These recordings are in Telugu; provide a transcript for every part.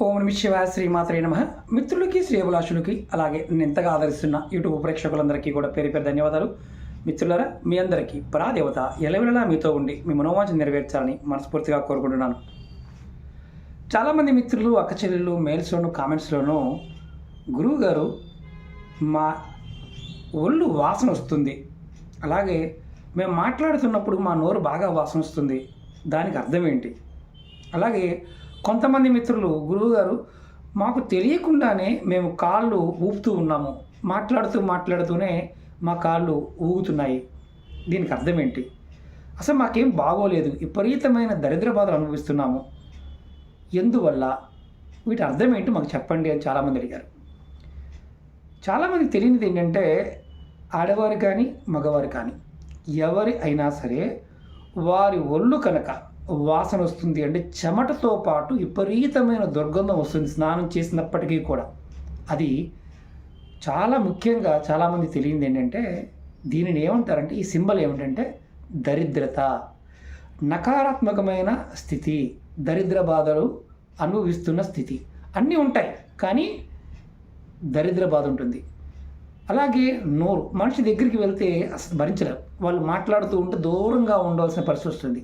ఓం నమ శివాయ, శ్రీమాత్రే నమః. మిత్రులకి, శ్రేయభిలాషులకి, అలాగే నేను ఎంతగా ఆదరిస్తున్న యూట్యూబ్ ప్రేక్షకులందరికీ కూడా పేరు పేరు ధన్యవాదాలు. మిత్రులారా, మీ అందరికీ పరాదేవత ఎలవెలలా మీతో ఉండి మీ మనోవాంఛ నెరవేర్చాలని మనస్ఫూర్తిగా కోరుకుంటున్నాను. చాలామంది మిత్రులు, అక్క చెల్లెళ్ళు మెయిల్స్లోను, కామెంట్స్లోనూ గురువుగారు మా ఒళ్ళు వాసన వస్తుంది, అలాగే మేము మాట్లాడుతున్నప్పుడు మా నోరు బాగా వాసన వస్తుంది, దానికి అర్థం ఏంటి? అలాగే కొంతమంది మిత్రులు, గురువుగారు మాకు తెలియకుండానే మేము కాళ్ళు ఊపుతూ ఉన్నాము, మాట్లాడుతూనే మా కాళ్ళు ఊగుతున్నాయి, దీనికి అర్థం ఏంటి? అసలు మాకేం బాగోలేదు, విపరీతమైన దరిద్ర బాధలు అనుభవిస్తున్నాము, ఎందువల్ల? వీటి అర్థం ఏంటి మాకు చెప్పండి అని చాలామంది అడిగారు. చాలామందికి తెలియనిది ఏంటంటే, ఆడవారు కానీ మగవారు కానీ ఎవరి అయినా సరే వారి ఒళ్ళు కనుక వాసన వస్తుంది అంటే చెమటతో పాటు విపరీతమైన దుర్గంధం వస్తుంది స్నానం చేసినప్పటికీ కూడా. అది చాలా ముఖ్యంగా చాలామంది తెలియదు ఏంటంటే, దీనిని ఏమంటారంటే, ఈ సింబల్ ఏమిటంటే దరిద్రత, నకారాత్మకమైన స్థితి, దరిద్ర బాధలు అనుభవిస్తున్న స్థితి. అన్నీ ఉంటాయి కానీ దరిద్ర బాధ ఉంటుంది. అలాగే నోరు, మనిషి దగ్గరికి వెళ్తే అసలు భరించలేరు, వాళ్ళు మాట్లాడుతూ ఉంటే దూరంగా ఉండవలసిన పరిస్థితి వస్తుంది.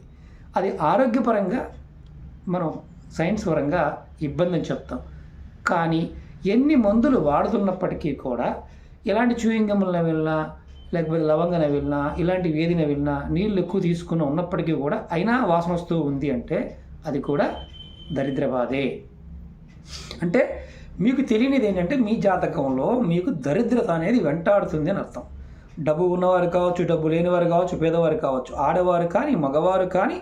అది ఆరోగ్యపరంగా మనం సైన్స్ పరంగా ఇబ్బంది అని చెప్తాం. కానీ ఎన్ని మందులు వాడుతున్నప్పటికీ కూడా, ఇలాంటి చూయింగములను వెళ్ళినా, లేకపోతే లవంగన వెళ్ళినా, ఇలాంటి వేదిన వెళ్ళినా, నీళ్ళు ఎక్కువ తీసుకుని ఉన్నప్పటికీ కూడా అయినా వాసన వస్తూ ఉంది అంటే అది కూడా దరిద్ర బాధే. అంటే మీకు తెలియనిది ఏంటంటే, మీ జాతకంలో మీకు దరిద్రత అనేది వెంటాడుతుంది అని అర్థం. డబ్బు ఉన్నవారు కావచ్చు, డబ్బు లేనివారు కావచ్చు, పేదవారు కావచ్చు, ఆడవారు కానీ మగవారు కానీ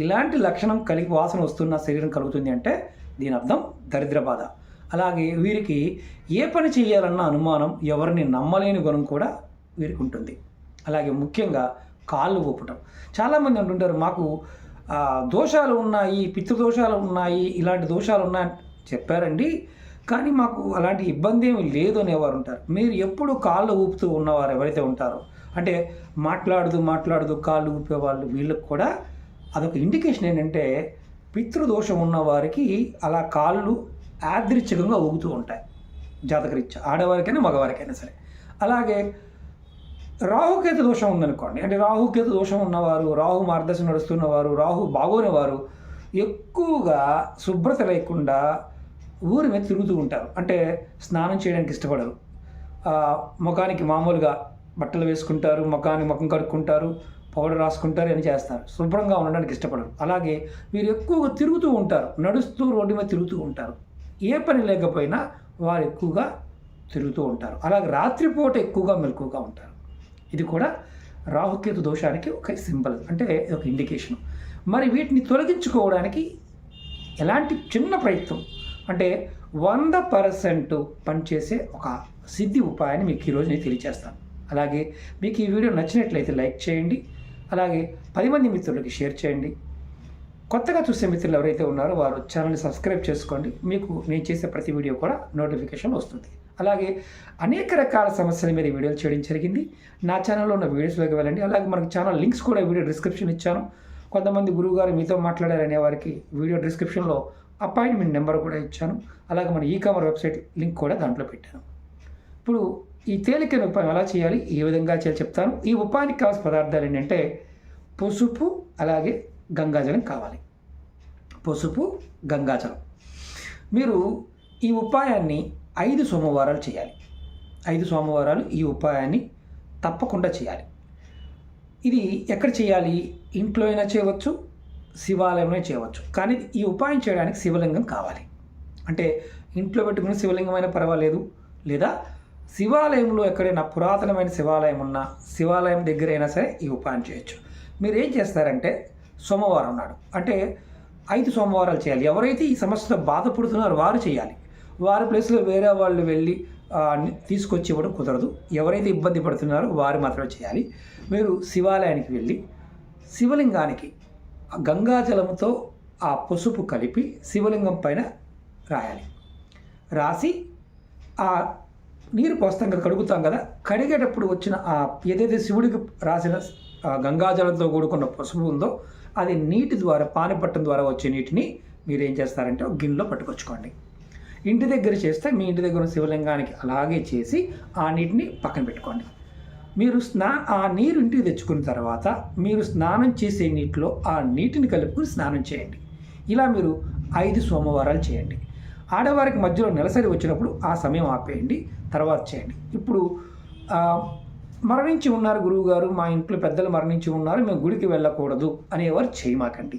ఇలాంటి లక్షణం కలిగి వాసన వస్తున్న శరీరం కలుగుతుంది అంటే దీని అర్థం దరిద్ర బాధ. అలాగే వీరికి ఏ పని చేయాలన్న అనుమానం, ఎవరిని నమ్మలేని గుణం కూడా వీరికి ఉంటుంది. అలాగే ముఖ్యంగా కాళ్ళు ఊపటం. చాలామంది అంటుంటారు, మాకు దోషాలు ఉన్నాయి, పితృదోషాలు ఉన్నాయి, ఇలాంటి దోషాలు ఉన్నాయని చెప్పారండి, కానీ మాకు అలాంటి ఇబ్బంది ఏమి లేదు అనేవారు ఉంటారు. మీరు ఎప్పుడు కాళ్ళు ఊపుతూ ఉన్నవారు ఎవరైతే ఉంటారో, అంటే మాట్లాడుతూ కాళ్ళు ఊపేవాళ్ళు, వీళ్ళకి కూడా అదొక ఇండికేషన్ ఏంటంటే పితృదోషం ఉన్నవారికి అలా కాళ్ళు యాదృచ్ఛికంగా ఊగుతూ ఉంటాయి జాతకరీత్యా, ఆడవారికైనా మగవారికైనా సరే. అలాగే రాహుకేతు దోషం ఉందనుకోండి, అంటే రాహుకేతు దోషం ఉన్నవారు, రాహు మార్గదర్శనం నడుస్తున్నవారు, రాహు బాగోనివారు ఎక్కువగా శుభ్రత లేకుండా ఊరి మీద తిరుగుతూ ఉంటారు. అంటే స్నానం చేయడానికి ఇష్టపడరు, ముఖానికి మామూలుగా బట్టలు వేసుకుంటారు, ముఖం కడుక్కుంటారు, పౌడర్ రాసుకుంటారు, అని చేస్తారు, శుభ్రంగా ఉండడానికి ఇష్టపడరు. అలాగే వీరు ఎక్కువగా తిరుగుతూ ఉంటారు, నడుస్తూ రోడ్డు మీద తిరుగుతూ ఉంటారు, ఏ పని లేకపోయినా వారు ఎక్కువగా తిరుగుతూ ఉంటారు. అలాగే రాత్రిపూట ఎక్కువగా మెలకువగా ఉంటారు. ఇది కూడా రాహుకేతు దోషానికి ఒక సింబల్, అంటే ఒక ఇండికేషన్. మరి వీటిని తొలగించుకోవడానికి ఎలాంటి చిన్న ప్రయత్నం అంటే 100% పనిచేసే ఒక సిద్ధి ఉపాయాన్ని మీకు ఈరోజు నేను తెలియజేస్తాను. అలాగే మీకు ఈ వీడియో నచ్చినట్లయితే లైక్ చేయండి, అలాగే 10 మంది మిత్రులకి షేర్ చేయండి. కొత్తగా చూసే మిత్రులు ఎవరైతే ఉన్నారో వారు ఛానల్ని సబ్స్క్రైబ్ చేసుకోండి, మీకు నేను చేసే ప్రతి వీడియో కూడా నోటిఫికేషన్ వస్తుంది. అలాగే అనేక రకాల సమస్యల మీద వీడియోలు చేయడం జరిగింది. నా ఛానల్లో ఉన్న వీడియోస్లోకి వెళ్ళండి. అలాగే మనకి ఛానల్ లింక్స్ కూడా వీడియో డిస్క్రిప్షన్ ఇచ్చాను. కొంతమంది గురువుగారు మీతో మాట్లాడారనే వారికి వీడియో డిస్క్రిప్షన్లో అపాయింట్మెంట్ నెంబర్ కూడా ఇచ్చాను. అలాగే మన ఈకామర్ వెబ్సైట్ లింక్ కూడా దాంట్లో పెట్టాను. ఇప్పుడు ఈ తేలికైన ఉపాయం ఎలా చేయాలి, ఏ విధంగా చేయాలి చెప్తాను. ఈ ఉపాయానికి కావాల్సిన పదార్థాలు ఏంటంటే పసుపు, అలాగే గంగాజలం కావాలి. పసుపు, గంగాజలం. మీరు ఈ ఉపాయాన్ని 5 సోమవారాలు చేయాలి. 5 సోమవారాలు ఈ ఉపాయాన్ని తప్పకుండా చేయాలి. ఇది ఎక్కడ చేయాలి? ఇంట్లో అయినా చేయవచ్చు, శివాలయంలో చేయవచ్చు. కానీ ఈ ఉపాయం చేయడానికి శివలింగం కావాలి. అంటే ఇంట్లో పెట్టుకుని శివలింగం అయినా పర్వాలేదు, లేదా శివాలయంలో ఎక్కడైనా పురాతనమైన శివాలయం ఉన్నా శివాలయం దగ్గర అయినా సరే ఈ ఉపాయం చేయొచ్చు. మీరు ఏం చేస్తారంటే, సోమవారం నాడు అంటే 5 సోమవారాలు చేయాలి. ఎవరైతే ఈ సమస్యతో బాధపడుతున్నారో వారు చేయాలి. వారి ప్లేస్లో వేరే వాళ్ళు వెళ్ళి తీసుకొచ్చి ఇవ్వడం కుదరదు. ఎవరైతే ఇబ్బంది పడుతున్నారో వారు మాత్రమే చేయాలి. మీరు శివాలయానికి వెళ్ళి శివలింగానికి గంగాజలంతో ఆ పసుపు కలిపి శివలింగం పైన రాయాలి. రాసి ఆ నీరు పోస్తాం కదా, కడుగుతాం కదా, కడిగేటప్పుడు వచ్చిన ఏదైతే శివుడికి రాసిన గంగాజలంతో కూడుకున్న పసుపు ఉందో అది నీటి ద్వారా, పానిపట్టం ద్వారా వచ్చే నీటిని మీరు ఏం చేస్తారంటే ఒక గిన్నెలో పట్టుకొచ్చుకోండి. ఇంటి దగ్గర చేస్తే మీ ఇంటి దగ్గర ఉన్న శివలింగానికి అలాగే చేసి ఆ నీటిని పక్కన పెట్టుకోండి. మీరు ఆ నీరు ఇంటికి తెచ్చుకున్న తర్వాత మీరు స్నానం చేసే నీటిలో ఆ నీటిని కలుపుకుని స్నానం చేయండి. ఇలా మీరు 5 సోమవారాలు చేయండి. ఆడవారికి మధ్యలో నెలసరి వచ్చినప్పుడు ఆ సమయం ఆపేయండి, తర్వాత చేయండి. ఇప్పుడు మరణించి ఉన్నారు గురువుగారు, మా ఇంట్లో పెద్దలు మరణించి ఉన్నారు, మేము గుడికి వెళ్ళకూడదు అనేవారు చేయమాకండి.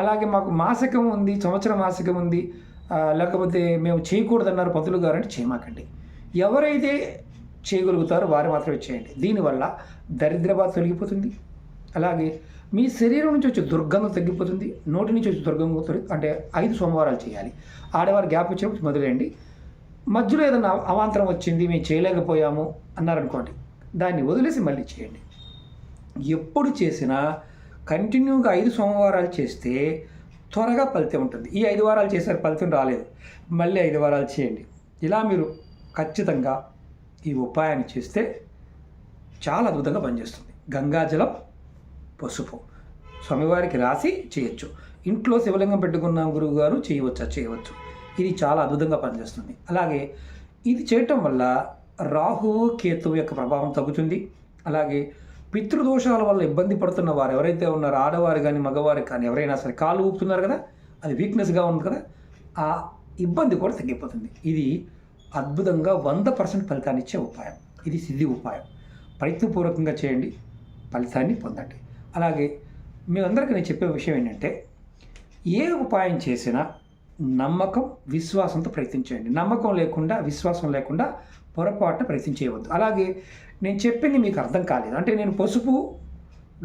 అలాగే మాకు మాసికం ఉంది, సంవత్సరం మాసికం ఉంది, లేకపోతే మేము చేయకూడదన్నారు పంతులు గారు అంటే చేయమాకండి. ఎవరైతే చేయగలుగుతారో వారు మాత్రమే చేయండి. దీనివల్ల దరిద్ర బాధ తొలగిపోతుంది. అలాగే మీ శరీరం నుంచి వచ్చే దుర్గంధం తగ్గిపోతుంది. నోటి నుంచి వచ్చే దుర్గంధం అంటే 5 సోమవారాలు చేయాలి. ఆడవారు గ్యాప్ వచ్చినప్పుడు మొదలైంది. మధ్యలో ఏదైనా అవాంతరం వచ్చింది, మేము చేయలేకపోయాము అన్నారనుకోండి, దాన్ని వదిలేసి మళ్ళీ చేయండి. ఎప్పుడు చేసినా కంటిన్యూగా 5 సోమవారాలు చేస్తే త్వరగా ఫలితం ఉంటుంది. ఈ 5 వారాలు చేసారు, ఫలితం రాలేదు, మళ్ళీ 5 వారాలు చేయండి. ఇలా మీరు ఖచ్చితంగా ఈ ఉపాయాన్ని చేస్తే చాలా అద్భుతంగా పనిచేస్తుంది. గంగాజలం, పసుపు స్వామివారికి రాసి చేయొచ్చు. ఇంట్లో శివలింగం పెట్టుకున్న గురువుగారు చేయవచ్చు. ఇది చాలా అద్భుతంగా పనిచేస్తుంది. అలాగే ఇది చేయటం వల్ల రాహువు కేతువు యొక్క ప్రభావం తగ్గుతుంది. అలాగే పితృదోషాల వల్ల ఇబ్బంది పడుతున్న వారు ఎవరైతే ఉన్నారో, ఆడవారు కానీ మగవారు కానీ ఎవరైనా సరే కాళ్ళు ఊపుతున్నారు కదా, అది వీక్నెస్గా ఉంది కదా, ఆ ఇబ్బంది కూడా తగ్గిపోతుంది. ఇది అద్భుతంగా 100% ఫలితాన్ని ఇచ్చే ఉపాయం. ఇది సిద్ధి ఉపాయం. ప్రయత్నపూర్వకంగా చేయండి, ఫలితాన్ని పొందండి. అలాగే మీ అందరికీ నేను చెప్పే విషయం ఏంటంటే, ఏ ఉపాయం చేసినా నమ్మకం, విశ్వాసంతో ప్రయత్నించండి. నమ్మకం లేకుండా, విశ్వాసం లేకుండా పొరపాటున ప్రయత్నం చేయవద్దు. అలాగే నేను చెప్పింది మీకు అర్థం కాలేదు అంటే, నేను పసుపు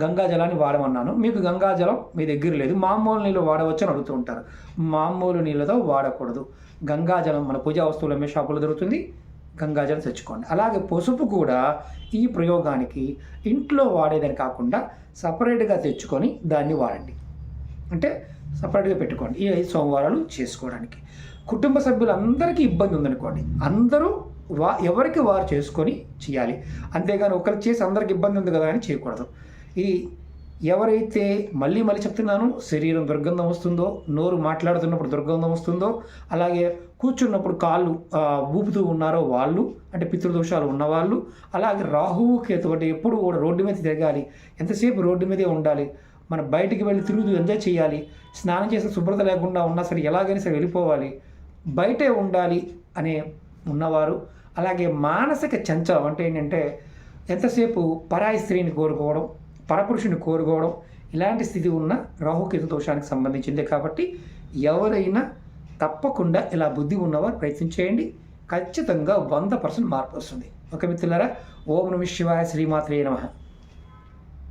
గంగాజలాన్ని వాడమన్నాను, మీకు గంగాజలం మీ దగ్గర లేదు, మామూలు నీళ్ళు వాడవచ్చు అని అడుగుతూ ఉంటారు. మామూలు నీళ్ళతో వాడకూడదు. గంగాజలం మన పూజా వస్తువులు అమ్మే షాపులో దొరుకుతుంది, గంగాజలం తెచ్చుకోండి. అలాగే పసుపు కూడా ఈ ప్రయోగానికి ఇంట్లో వాడేదని కాకుండా సపరేట్గా తెచ్చుకొని దాన్ని వాడండి. అంటే సపరేట్గా పెట్టుకోండి ఈ 5 సోమవారాలు చేసుకోవడానికి. కుటుంబ సభ్యులందరికీ ఇబ్బంది ఉందనుకోండి, అందరూ ఎవరికి వారు చేసుకొని చేయాలి. అంతేగాని ఒకరికి చేసి అందరికి ఇబ్బంది ఉంది కదా అని చేయకూడదు. ఇది ఎవరైతే మళ్ళీ చెప్తున్నాను, శరీరం దుర్గంధం వస్తుందో, నోరు మాట్లాడుతున్నప్పుడు దుర్గంధం వస్తుందో, అలాగే కూర్చున్నప్పుడు కాళ్ళు ఊపుతూ ఉన్నారో వాళ్ళు, అంటే పితృదోషాలు ఉన్నవాళ్ళు, అలాగే రాహువు కేతు అంటే ఎప్పుడు కూడా రోడ్డు మీద తిరగాలి, ఎంతసేపు రోడ్డు మీదే ఉండాలి, మన బయటికి వెళ్ళి తిరుగుతూ ఎంజాయ్ చేయాలి, స్నానం చేసే శుభ్రత లేకుండా ఉన్నా సరే ఎలాగైనా సరే వెళ్ళిపోవాలి, బయటే ఉండాలి అనే ఉన్నవారు, అలాగే మానసిక చంచలం అంటే ఏంటంటే ఎంతసేపు పరాయి స్త్రీని కోరుకోవడం, పరపురుషుని కోరుకోవడం, ఇలాంటి స్థితి ఉన్న రాహుకేతు దోషానికి సంబంధించిందే. కాబట్టి ఎవరైనా తప్పకుండా ఇలా బుద్ధి ఉన్నవారు ప్రయత్నం చేయండి, ఖచ్చితంగా 100% మార్పు వస్తుంది. ఓకే మిత్రులారా, ఓం నమః శివాయ, శ్రీమాత్రే నమః.